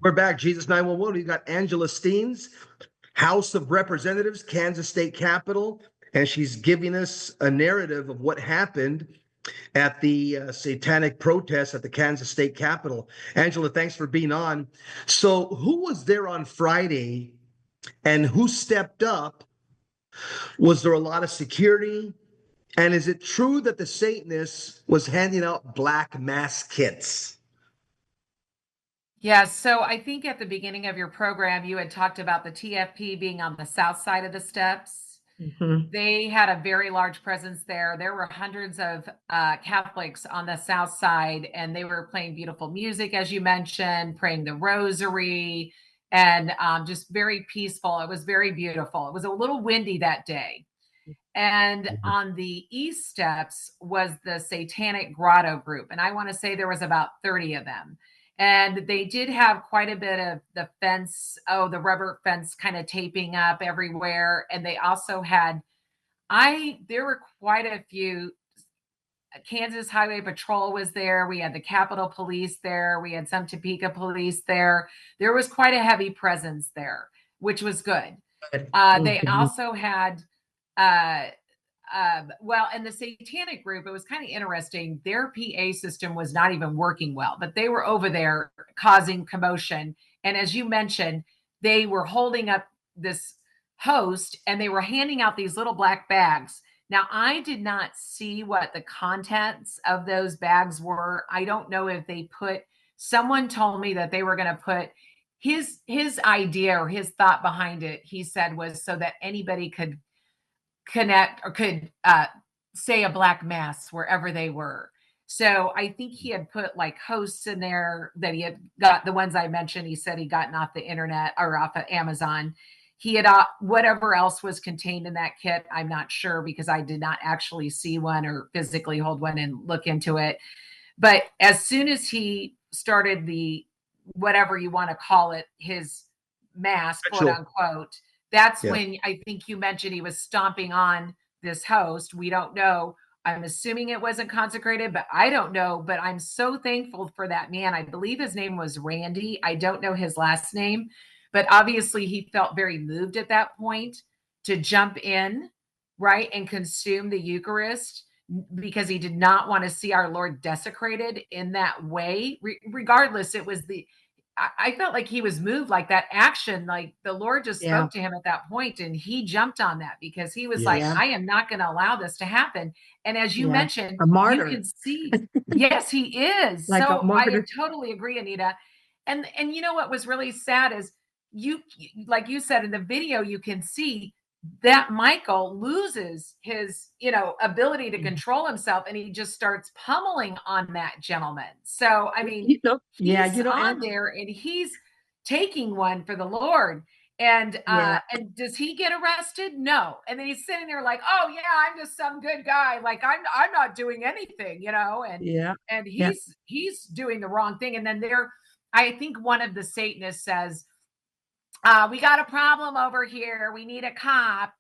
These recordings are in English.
We're back. Jesus 911. We've got Angela Steins, House of Representatives, Kansas State Capitol, and she's giving us a narrative of what happened at the satanic protest at the Kansas State Capitol. Angela, thanks for being on. So, who was there on Friday and who stepped up? Was there a lot of security? And is it true that the Satanists was handing out black mass kits? Yeah, so I think at the beginning of your program, you had talked about the TFP being on the south side of the steps. They had a very large presence there. There were hundreds of Catholics on the south side, and they were playing beautiful music, as you mentioned, praying the rosary, and just very peaceful. It was very beautiful. It was a little windy that day. And on the east steps was the Satanic Grotto group. And I want to say there was about 30 of them. And they did have quite a bit of the fence, the rubber fence kind of taping up everywhere. And they also had, there were quite a few. Kansas Highway Patrol was there. We had the Capitol Police there. We had some Topeka Police there. There was quite a heavy presence there, which was good. They also had, well, in the Satanic group, it was kind of interesting. Their PA system was not even working well, but they were over there causing commotion. And as you mentioned, they were holding up this host and they were handing out these little black bags. Now, I did not see what the contents of those bags were. I don't know if they someone told me that they were going to put his idea or his thought behind it, he said, was so that anybody could connect or could say a black mass wherever they were. So I think he had put like hosts in there that he had got, the ones I mentioned, he said he gotten off the internet or off of Amazon. He had whatever else was contained in that kit. I'm not sure because I did not actually see one or physically hold one and look into it. But as soon as he started the, whatever you want to call it, his mass, quote unquote, that's when I think you mentioned he was stomping on this host. We don't know. I'm assuming it wasn't consecrated, but I don't know. But I'm so thankful for that man. I believe his name was Randy. I don't know his last name. But obviously, he felt very moved at that point to jump in, right, and consume the Eucharist because he did not want to see our Lord desecrated in that way. Regardless, it was I felt like he was moved, like that action, like the Lord just spoke to him at that point, and he jumped on that because he was like, I am not going to allow this to happen. And as you mentioned, a martyr. You can see, yes, he is. Like so I totally agree, Anita. And you know what was really sad is you, like you said in the video, you can see that Michael loses his, ability to control himself, and he just starts pummeling on that gentleman. So, I mean, he's on there and he's taking one for the Lord. And and does he get arrested? No. And then he's sitting there like, oh yeah, I'm just some good guy. Like I'm not doing anything, and he's doing the wrong thing. And then I think one of the Satanists says, we got a problem over here. We need a cop,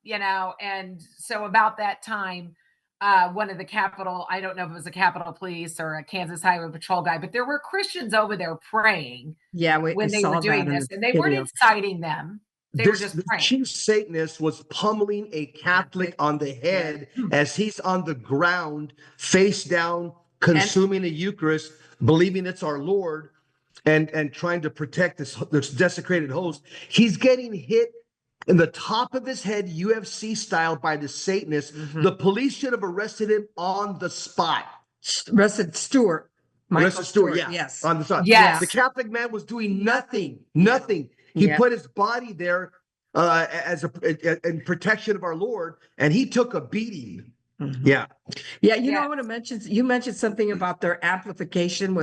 And so about that time, one of the Capitol, I don't know if it was a Capitol Police or a Kansas Highway Patrol guy, but there were Christians over there praying when they were doing this. And they weren't inciting them. They were just praying. The chief Satanist was pummeling a Catholic on the head as he's on the ground, face down, consuming the Eucharist, believing it's our Lord. And trying to protect this desecrated host. He's getting hit in the top of his head, UFC style, by the Satanist. The police should have arrested him on the spot. Arrested Stewart. Arrested Stewart, yes. On the spot. Yes. The Catholic man was doing nothing. He put his body there in protection of our Lord, and he took a beating. Yeah. Know, I want to mention, you mentioned something about their amplification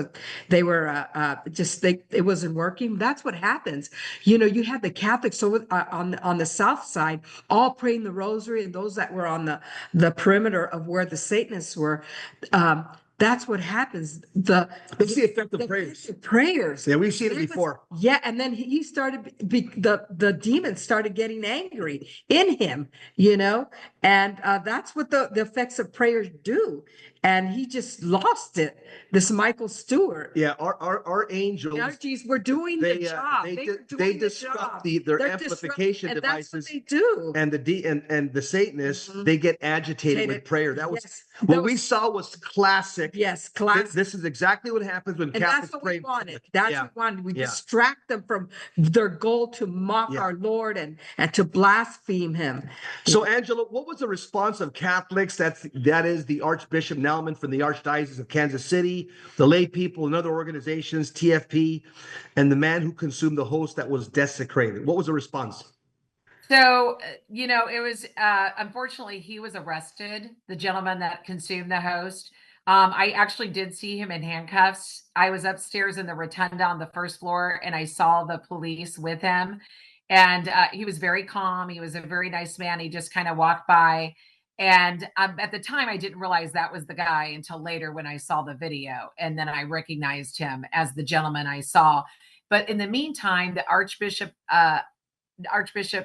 they were it wasn't working. That's what happens. You had the Catholics over on the south side, all praying the rosary, and those that were on the perimeter of where the Satanists were, That's what happens. That's the effect of prayers. Prayers. Yeah, we've seen it It was- before. Yeah, and then he started the demons started getting angry in him, and that's what the effects of prayers do. And he just lost it. This Michael Stewart. Yeah, our angels. Energies were doing the job. They were doing they the disrupt job. their They're amplification and that's what devices, they do. and and the Satanists, Mhm. they get agitated with Agitated. prayer. That was Yes. what That we was- saw was classic. Yes, class. This is exactly what happens when And that's Catholics what pray. we wanted. That's Yeah. what we wanted. We Yeah. distract them from their goal to mock Yeah. our Lord and to blaspheme him. So, Angela, what was the response of Catholics? That is the Archbishop Naumann from the Archdiocese of Kansas City, the lay people and other organizations, TFP, and the man who consumed the host that was desecrated. What was the response? So, it was unfortunately he was arrested, the gentleman that consumed the host. I actually did see him in handcuffs. I was upstairs in the rotunda on the first floor and I saw the police with him. And he was very calm. He was a very nice man. He just kind of walked by. And at the time, I didn't realize that was the guy until later when I saw the video. And then I recognized him as the gentleman I saw. But in the meantime, the Archbishop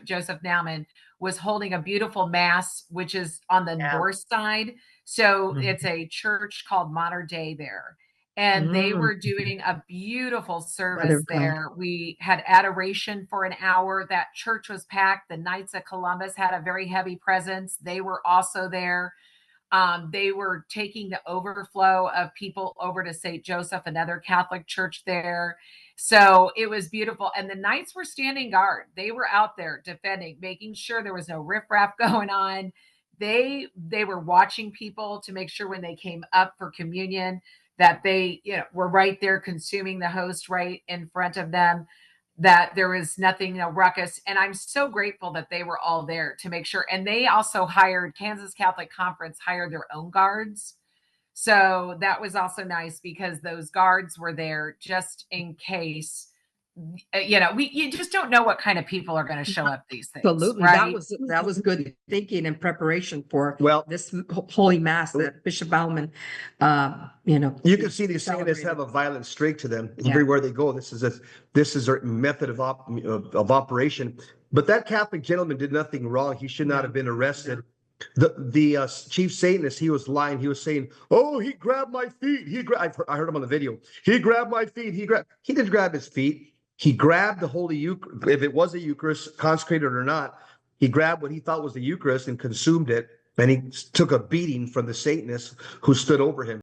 Joseph Naumann was holding a beautiful mass, which is on the north side. So it's a church called Mater Dei there. And they were doing a beautiful service there. We had adoration for an hour. That church was packed. The Knights of Columbus had a very heavy presence. They were also there. They were taking the overflow of people over to St. Joseph, another Catholic church there. So it was beautiful. And the Knights were standing guard. They were out there defending, making sure there was no riffraff going on. They were watching people to make sure when they came up for communion that they were right there consuming the host right in front of them, that there was nothing, no ruckus. And I'm so grateful that they were all there to make sure. And they also hired, Kansas Catholic Conference hired their own guards. So that was also nice because those guards were there just in case. You just don't know what kind of people are going to show up these things. Absolutely. Right? That was good thinking and preparation for Well, this holy mass that Bishop Bauman, you can see these Satanists have a violent streak to them everywhere they go. This is their method of operation. But that Catholic gentleman did nothing wrong. He should not have been arrested. The chief Satanist, he was lying. He was saying, "Oh, he grabbed my feet. I heard him on the video. He grabbed my feet. He didn't grab his feet. He grabbed the Holy Eucharist. If it was a Eucharist, consecrated or not, he grabbed what he thought was the Eucharist and consumed it. And he took a beating from the Satanist who stood over him."